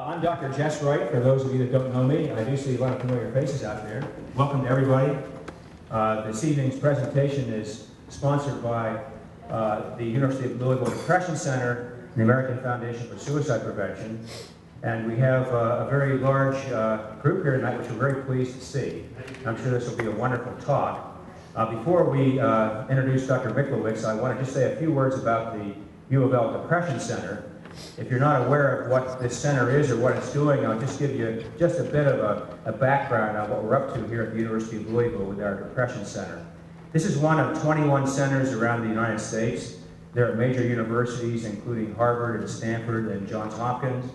I'm Dr. Jess Wright, for those of you that don't know me. I do see a lot of familiar faces out there. Welcome to everybody. This evening's presentation is sponsored by the University of Louisville Depression Center and the American Foundation for Suicide Prevention. And we have a very large group here tonight, which we're very pleased to see. I'm sure this will be a wonderful talk. Before we introduce Dr. Miklowitz, I want to just say a few words about the U of L Depression Center. If you're not aware of what this center is or what it's doing, I'll just give you just a bit of a background on what we're up to here at the University of Louisville with our Depression Center. This is one of 21 centers around the United States. There are major universities, including Harvard and Stanford and Johns Hopkins.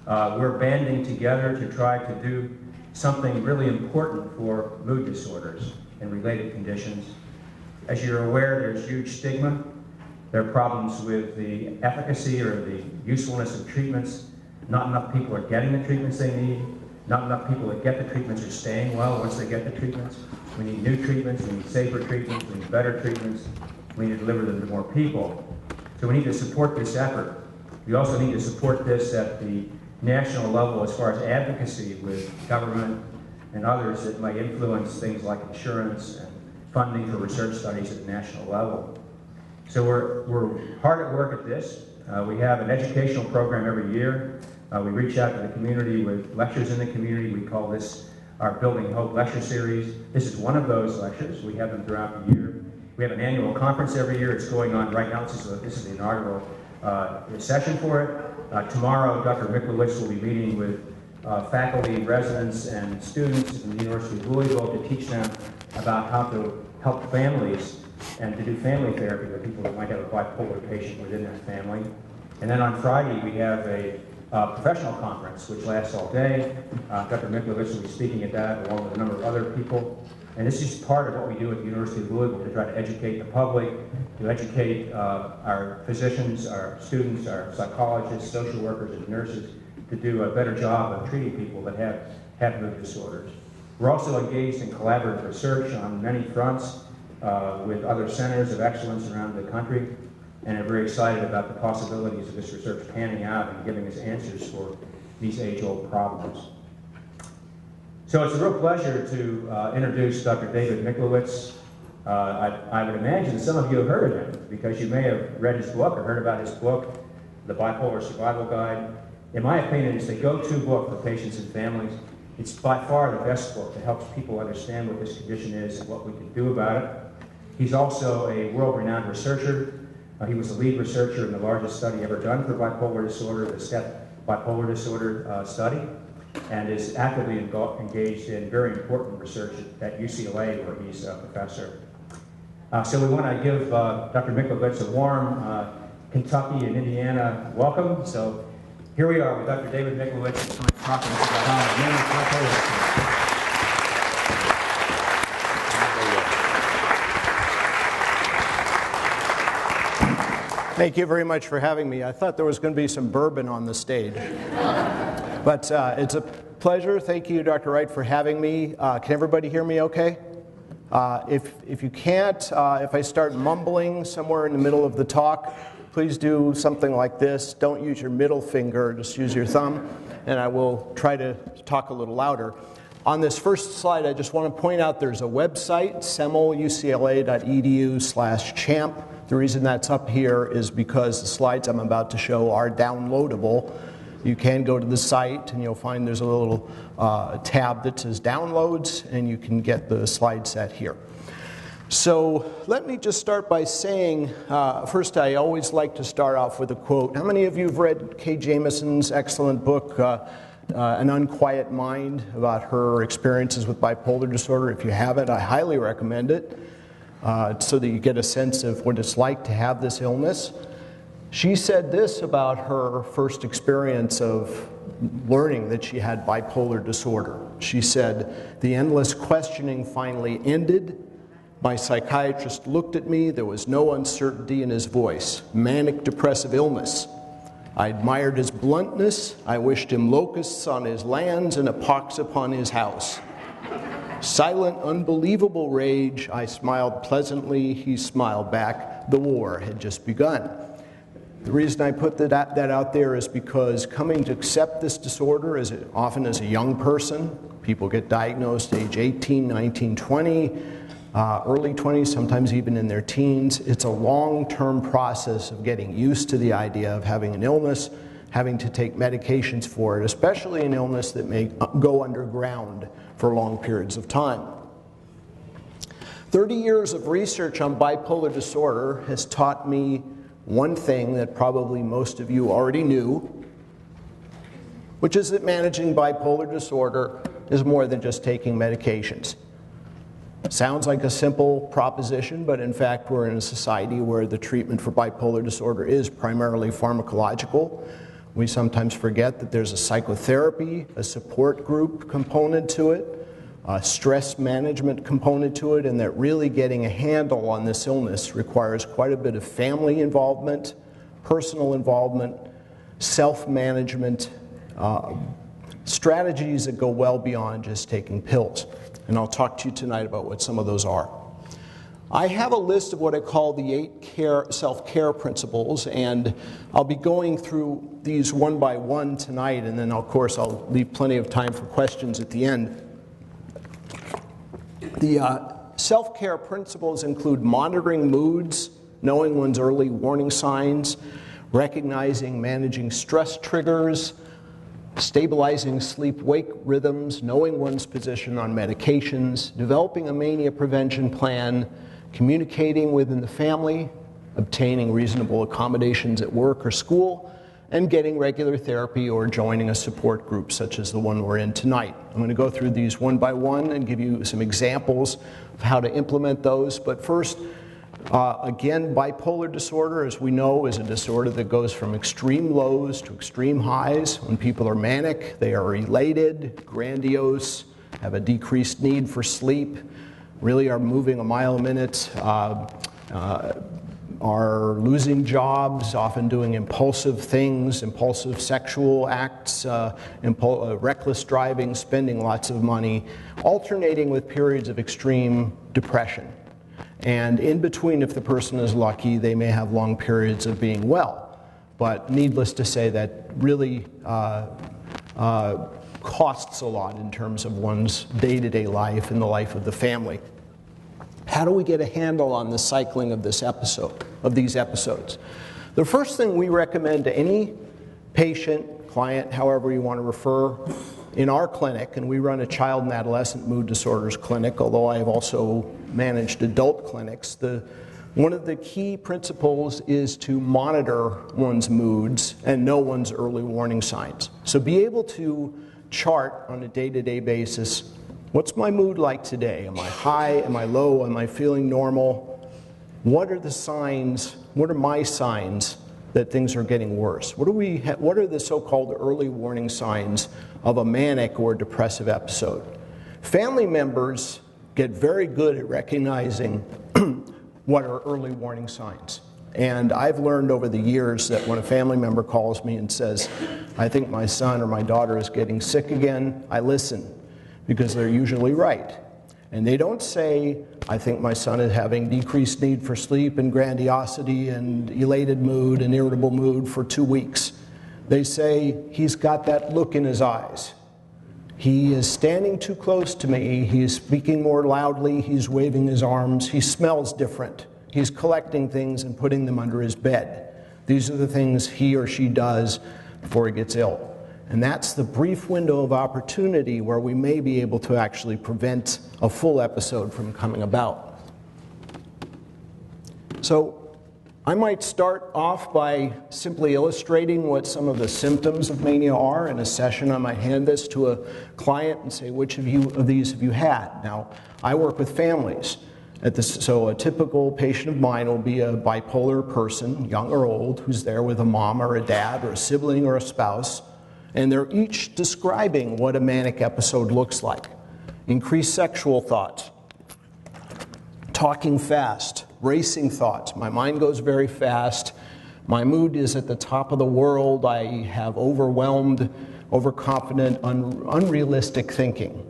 We're banding together to try to do something really important for mood disorders and related conditions. As you're aware, there's huge stigma. There are problems with the efficacy or the usefulness of treatments. Not enough people are getting the treatments they need. Not enough people that get the treatments are staying well once they get the treatments. We need new treatments, we need safer treatments, we need better treatments. We need to deliver them to more people. So we need to support this effort. We also need to support this at the national level as far as advocacy with government and others that might influence things like insurance and funding for research studies at the national level. So we're hard at work at this. We have an educational program every year. We reach out to the community with lectures in the community. We call this our Building Hope lecture series. This is one of those lectures. We have them throughout the year. We have an annual conference every year. It's going on right now. This is the inaugural session for it. Tomorrow, Dr. Miklowitz will be meeting with faculty, residents, and students from the University of Louisville to teach them about how to help families and to do family therapy with people that might have a bipolar patient within their family. And then on Friday, we have a professional conference, which lasts all day. Dr. Miklowitz will be speaking at that, along with a number of other people. And this is part of what we do at the University of Louisville to try to educate the public, to educate our physicians, our students, our psychologists, social workers, and nurses to do a better job of treating people that have mood disorders. We're also engaged in collaborative research on many fronts with other centers of excellence around the country, and are very excited about the possibilities of this research panning out and giving us answers for these age-old problems. So it's a real pleasure to introduce Dr. David Miklowitz. I would imagine some of you have heard of him because you may have read his book or heard about his book, The Bipolar Survival Guide. In my opinion, it's the go-to book for patients and families. It's by far the best book that helps people understand what this condition is and what we can do about it. He's also a world-renowned researcher. He was the lead researcher in the largest study ever done for bipolar disorder, the STEP bipolar disorder study, and is actively engaged in very important research at UCLA, where he's a professor. So we want to give Dr. Miklowitz a warm Kentucky and Indiana welcome. So here we are with Dr. David Miklowitz, who's going to talk to us about how to manage bipolar disorder. Thank you very much for having me. I thought there was going to be some bourbon on the stage. But it's a pleasure. Thank you, Dr. Wright, for having me. Can everybody hear me okay? If you can't, if I start mumbling somewhere in the middle of the talk, please do something like this. Don't use your middle finger, just use your thumb, and I will try to talk a little louder. On this first slide, I just want to point out there's a website, semmelUCLA.edu/champ. The reason that's up here is because the slides I'm about to show are downloadable. You can go to the site and you'll find there's a little tab that says downloads, and you can get the slide set here. So let me just start by saying, first I always like to start off with a quote. How many of you have read Kay Jamison's excellent book, An Unquiet Mind, about her experiences with bipolar disorder? If you haven't, I highly recommend it. So that you get a sense of what it's like to have this illness. She said this about her first experience of learning that she had bipolar disorder. She said, "The endless questioning finally ended. My psychiatrist looked at me. There was no uncertainty in his voice. Manic depressive illness. I admired his bluntness. I wished him locusts on his lands and a pox upon his house. Silent, unbelievable rage. I smiled pleasantly. He smiled back. The war had just begun." The reason I put that out there is because coming to accept this disorder often as a young person, people get diagnosed age 18, 19, 20, early 20s, sometimes even in their teens. It's a long-term process of getting used to the idea of having an illness, having to take medications for it, especially an illness that may go underground for long periods of time. 30 years of research on bipolar disorder has taught me one thing that probably most of you already knew, which is that managing bipolar disorder is more than just taking medications. Sounds like a simple proposition, but in fact we're in a society where the treatment for bipolar disorder is primarily pharmacological. We sometimes forget that there's a psychotherapy, a support group component to it, a stress management component to it, and that really getting a handle on this illness requires quite a bit of family involvement, personal involvement, self-management, strategies that go well beyond just taking pills. And I'll talk to you tonight about what some of those are. I have a list of what I call the 8 self-care principles, and I'll be going through these one by one tonight, and then of course I'll leave plenty of time for questions at the end. The self-care principles include monitoring moods, knowing one's early warning signs, recognizing, managing stress triggers, stabilizing sleep-wake rhythms, knowing one's position on medications, developing a mania prevention plan, communicating within the family, obtaining reasonable accommodations at work or school, and getting regular therapy or joining a support group such as the one we're in tonight. I'm going to go through these one by one and give you some examples of how to implement those. But first, again, bipolar disorder, as we know, is a disorder that goes from extreme lows to extreme highs. When people are manic, they are elated, grandiose, have a decreased need for sleep, really are moving a mile a minute, are losing jobs, often doing impulsive things, impulsive sexual acts, reckless driving, spending lots of money, alternating with periods of extreme depression. And in between, if the person is lucky, they may have long periods of being well. But needless to say, that really costs a lot in terms of one's day-to-day life and the life of the family. How do we get a handle on the cycling of these episodes? The first thing we recommend to any patient, client, however you want to refer, in our clinic, and we run a child and adolescent mood disorders clinic, although I have also managed adult clinics, one of the key principles is to monitor one's moods and know one's early warning signs. So be able to chart on a day-to-day basis, what's my mood like today? Am I high? Am I low? Am I feeling normal? What are the signs? What are my signs that things are getting worse? What are the so-called early warning signs of a manic or depressive episode? Family members get very good at recognizing what are early warning signs. And I've learned over the years that when a family member calls me and says, I think my son or my daughter is getting sick again, I listen, because they're usually right. And they don't say, I think my son is having decreased need for sleep and grandiosity and elated mood and irritable mood for 2 weeks. They say, he's got that look in his eyes. He is standing too close to me. He is speaking more loudly. He's waving his arms. He smells different. He's collecting things and putting them under his bed. These are the things he or she does before he gets ill. And that's the brief window of opportunity where we may be able to actually prevent a full episode from coming about. So I might start off by simply illustrating what some of the symptoms of mania are. In a session, I might hand this to a client and say, which of these have you had? Now, I work with families. So a typical patient of mine will be a bipolar person, young or old, who's there with a mom or a dad or a sibling or a spouse. And they're each describing what a manic episode looks like. Increased sexual thoughts, talking fast, racing thoughts. My mind goes very fast. My mood is at the top of the world. I have overwhelmed, overconfident, unrealistic thinking.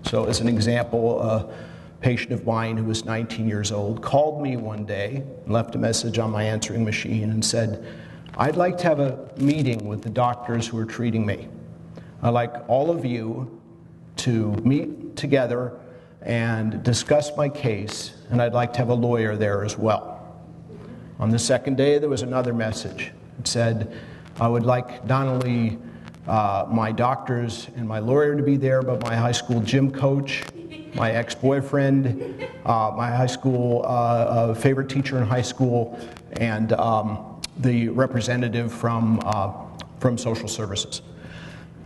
So as an example, a patient of mine who was 19 years old called me one day, left a message on my answering machine and said, I'd like to have a meeting with the doctors who are treating me. I'd like all of you to meet together and discuss my case, and I'd like to have a lawyer there as well. On the second day, there was another message. It said, I would like not only my doctors and my lawyer to be there, but my high school gym coach, my ex-boyfriend, my high school favorite teacher in high school, and the representative from social services.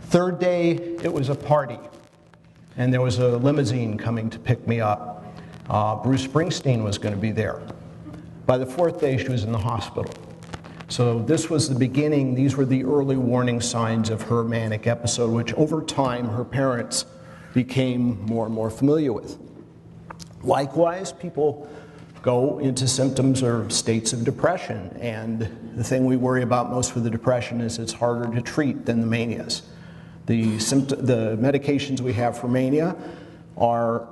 Third day, it was a party, and there was a limousine coming to pick me up. Bruce Springsteen was going to be there. By the fourth day, she was in the hospital. So this was the beginning. These were the early warning signs of her manic episode, which over time her parents became more and more familiar with. Likewise, people go into symptoms or states of depression, and the thing we worry about most with the depression is it's harder to treat than the manias. The medications we have for mania are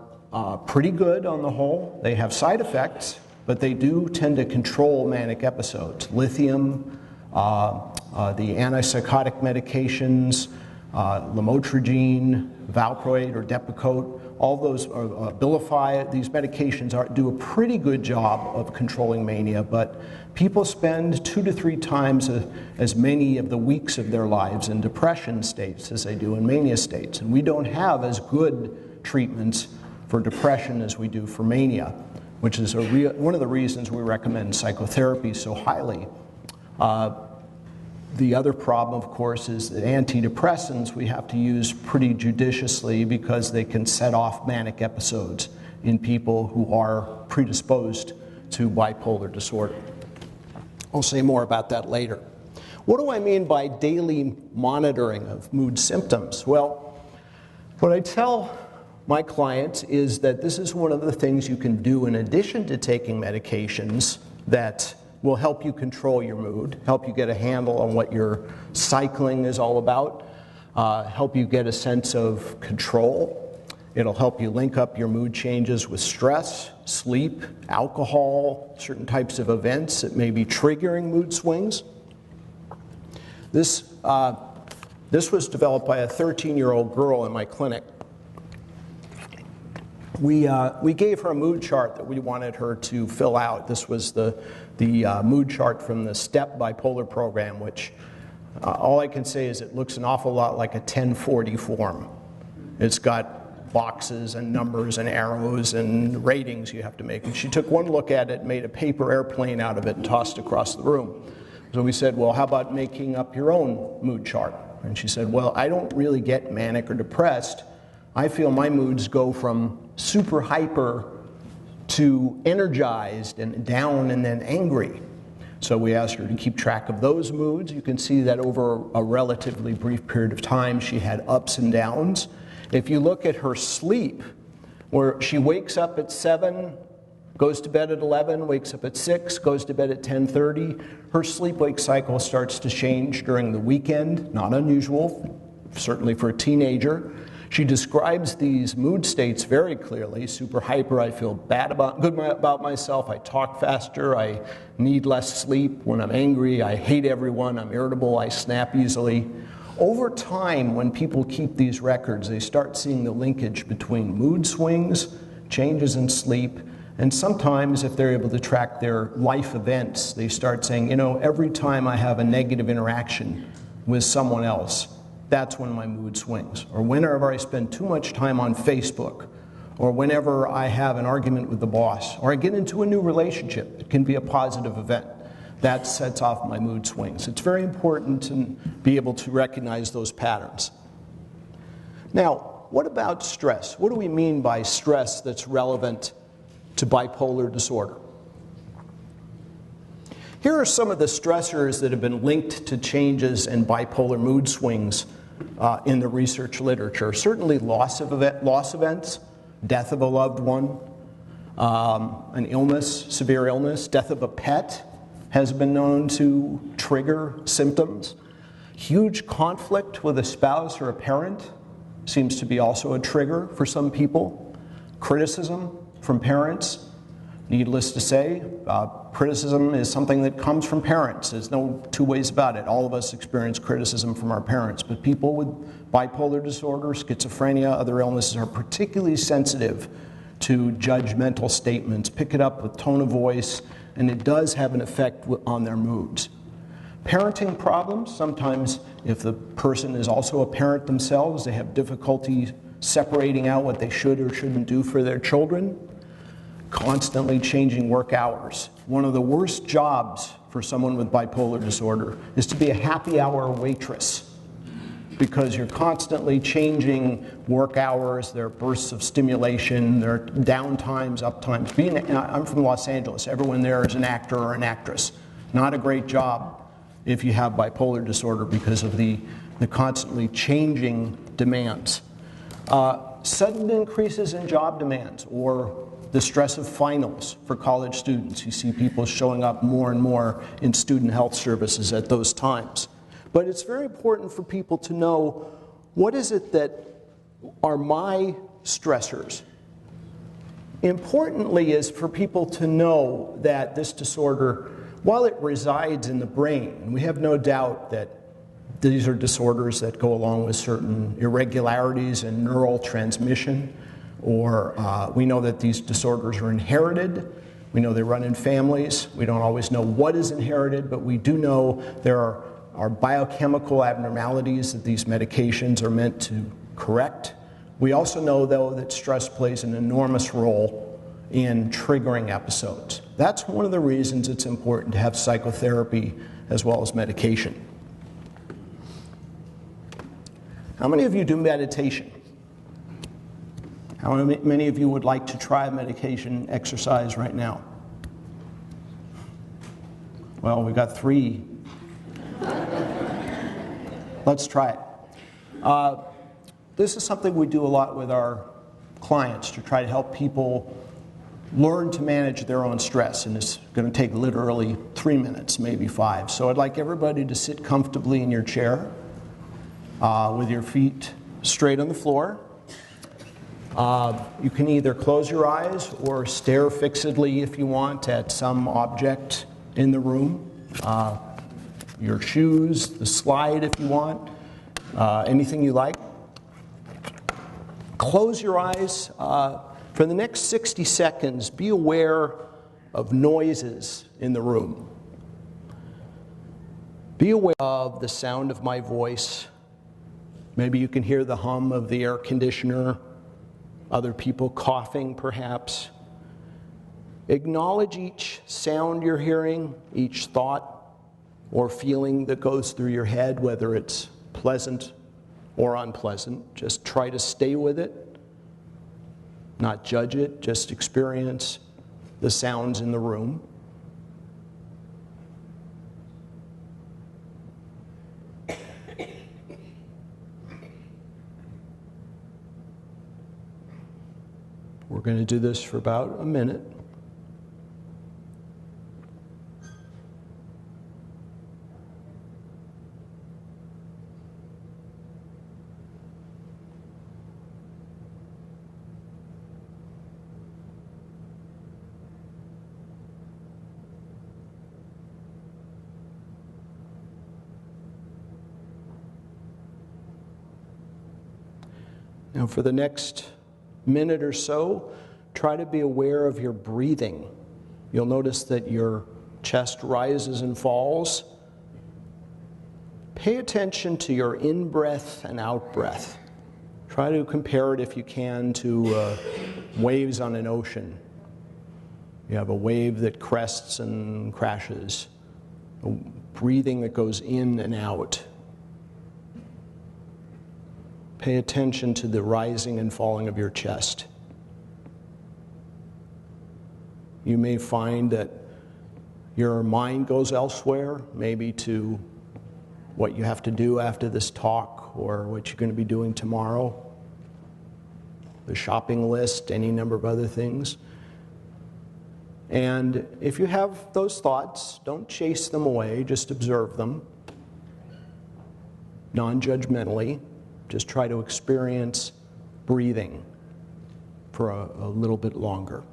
pretty good on the whole. They have side effects, but they do tend to control manic episodes. Lithium, the antipsychotic medications, lamotrigine, valproate or Depakote, all those, Abilify, these medications do a pretty good job of controlling mania, but people spend 2 to 3 times as many of the weeks of their lives in depression states as they do in mania states. And we don't have as good treatments for depression as we do for mania, which is one of the reasons we recommend psychotherapy so highly. The other problem, of course, is that antidepressants we have to use pretty judiciously because they can set off manic episodes in people who are predisposed to bipolar disorder. I'll say more about that later. What do I mean by daily monitoring of mood symptoms? Well, what I tell my clients is that this is one of the things you can do in addition to taking medications that will help you control your mood, help you get a handle on what your cycling is all about, help you get a sense of control. It'll help you link up your mood changes with stress, sleep, alcohol, certain types of events that may be triggering mood swings. This was developed by a 13-year-old girl in my clinic. We gave her a mood chart that we wanted her to fill out. This was the mood chart from the STEP bipolar program, which all I can say is it looks an awful lot like a 1040 form. It's got boxes and numbers and arrows and ratings you have to make. And she took one look at it, made a paper airplane out of it, and tossed it across the room. So we said, well, how about making up your own mood chart? And she said, well, I don't really get manic or depressed. I feel my moods go from super hyper to energized and down and then angry. So we asked her to keep track of those moods. You can see that over a relatively brief period of time, she had ups and downs. If you look at her sleep, where she wakes up at 7, goes to bed at 11, wakes up at 6, goes to bed at 10:30, her sleep-wake cycle starts to change during the weekend, not unusual, certainly for a teenager. She describes these mood states very clearly. Super hyper, I feel good about myself, I talk faster, I need less sleep. When I'm angry, I hate everyone, I'm irritable, I snap easily. Over time, when people keep these records, they start seeing the linkage between mood swings, changes in sleep, and sometimes if they're able to track their life events, they start saying, you know, every time I have a negative interaction with someone else, that's when my mood swings. Or whenever I spend too much time on Facebook, or whenever I have an argument with the boss, or I get into a new relationship, it can be a positive event. That sets off my mood swings. It's very important to be able to recognize those patterns. Now, what about stress? What do we mean by stress that's relevant to bipolar disorder? Here are some of the stressors that have been linked to changes in bipolar mood swings in the research literature. Certainly loss events, death of a loved one, an illness, severe illness, death of a pet has been known to trigger symptoms. Huge conflict with a spouse or a parent seems to be also a trigger for some people. Criticism from parents, needless to say, Criticism is something that comes from parents. There's no two ways about it. All of us experience criticism from our parents, but people with bipolar disorder, schizophrenia, other illnesses are particularly sensitive to judgmental statements, pick it up with tone of voice, and it does have an effect on their moods. Parenting problems, sometimes if the person is also a parent themselves, they have difficulty separating out what they should or shouldn't do for their children. Constantly changing work hours. One of the worst jobs for someone with bipolar disorder is to be a happy hour waitress, because you're constantly changing work hours, there are bursts of stimulation, there are downtimes, uptimes. I'm from Los Angeles. Everyone there is an actor or an actress. Not a great job if you have bipolar disorder because of the constantly changing demands. Sudden increases in job demands, or the stress of finals for college students. You see people showing up more and more in student health services at those times. But it's very important for people to know, what is it that are my stressors? Importantly is for people to know that this disorder, while it resides in the brain, and we have no doubt that these are disorders that go along with certain irregularities in neural transmission, or we know that these disorders are inherited. We know they run in families. We don't always know what is inherited, but we do know there are biochemical abnormalities that these medications are meant to correct. We also know, though, that stress plays an enormous role in triggering episodes. That's one of the reasons it's important to have psychotherapy as well as medication. How many of you do meditation? How many of you would like to try a medication exercise right now? Well, we got 3. Let's try it. This is something we do a lot with our clients to try to help people learn to manage their own stress, and it's going to take literally 3 minutes, maybe 5. So I'd like everybody to sit comfortably in your chair with your feet straight on the floor. You can either close your eyes or stare fixedly, if you want, at some object in the room. Your shoes, the slide if you want, anything you like. Close your eyes. For the next 60 seconds, be aware of noises in the room. Be aware of the sound of my voice. Maybe you can hear the hum of the air conditioner, other people coughing perhaps. Acknowledge each sound you're hearing, each thought or feeling that goes through your head, whether it's pleasant or unpleasant. Just try to stay with it, not judge it, just experience the sounds in the room. We're going to do this for about a minute. Now for the next minute or so, try to be aware of your breathing. You'll notice that your chest rises and falls. Pay attention to your in-breath and out-breath. Try to compare it, if you can, to waves on an ocean. You have a wave that crests and crashes, a breathing that goes in and out. Pay attention to the rising and falling of your chest. You may find that your mind goes elsewhere, maybe to what you have to do after this talk or what you're going to be doing tomorrow, the shopping list, any number of other things. And if you have those thoughts, don't chase them away, just observe them non-judgmentally. Just try to experience breathing for a little bit longer.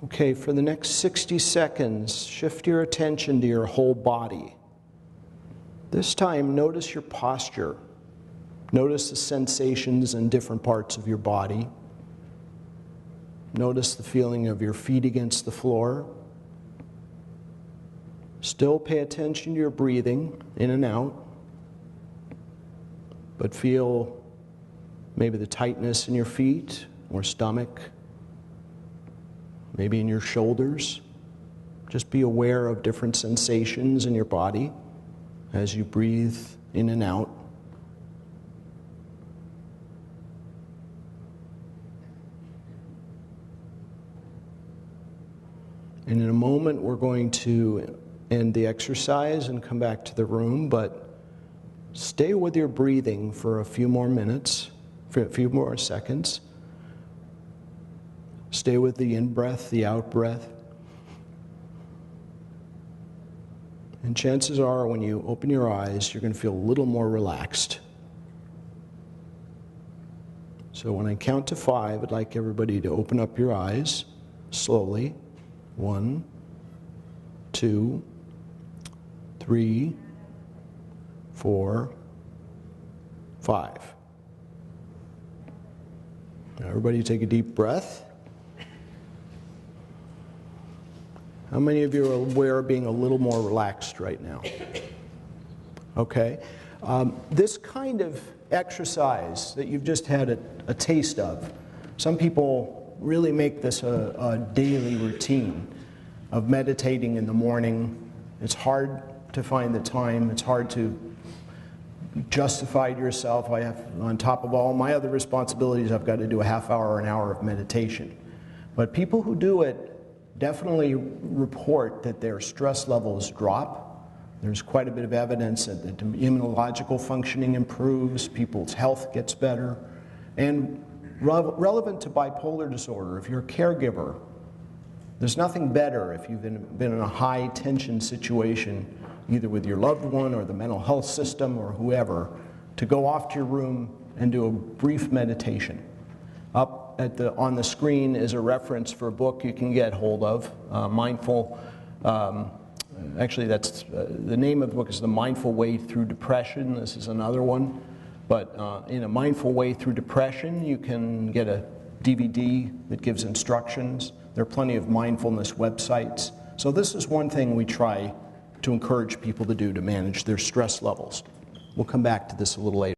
Okay, for the next 60 seconds, shift your attention to your whole body. This time, notice your posture. Notice the sensations in different parts of your body. Notice the feeling of your feet against the floor. Still pay attention to your breathing, in and out, but feel maybe the tightness in your feet or stomach, maybe in your shoulders. Just be aware of different sensations in your body as you breathe in and out. And in a moment, we're going to end the exercise and come back to the room, but stay with your breathing for a few more minutes, for a few more seconds. Stay with the in-breath, the out-breath. And chances are, when you open your eyes, you're going to feel a little more relaxed. So when I count to 5, I'd like everybody to open up your eyes slowly. 1, 2, 3, 4, 5. Now everybody take a deep breath. How many of you are aware of being a little more relaxed right now? Okay. This kind of exercise that you've just had a taste of, some people really make this a daily routine of meditating in the morning. It's hard to find the time. It's hard to justify to yourself. I have, on top of all my other responsibilities, I've got to do a half hour or an hour of meditation. But people who do it definitely report that their stress levels drop. There's quite a bit of evidence that the immunological functioning improves, people's health gets better. And relevant to bipolar disorder, if you're a caregiver, there's nothing better if you've been in a high tension situation, either with your loved one or the mental health system or whoever, to go off to your room and do a brief meditation. Up on the screen is a reference for a book you can get hold of, Mindful. Actually, that's the name of the book is The Mindful Way Through Depression. This is another one. But in A Mindful Way Through Depression, you can get a DVD that gives instructions. There are plenty of mindfulness websites. So this is one thing we try to encourage people to do to manage their stress levels. We'll come back to this a little later.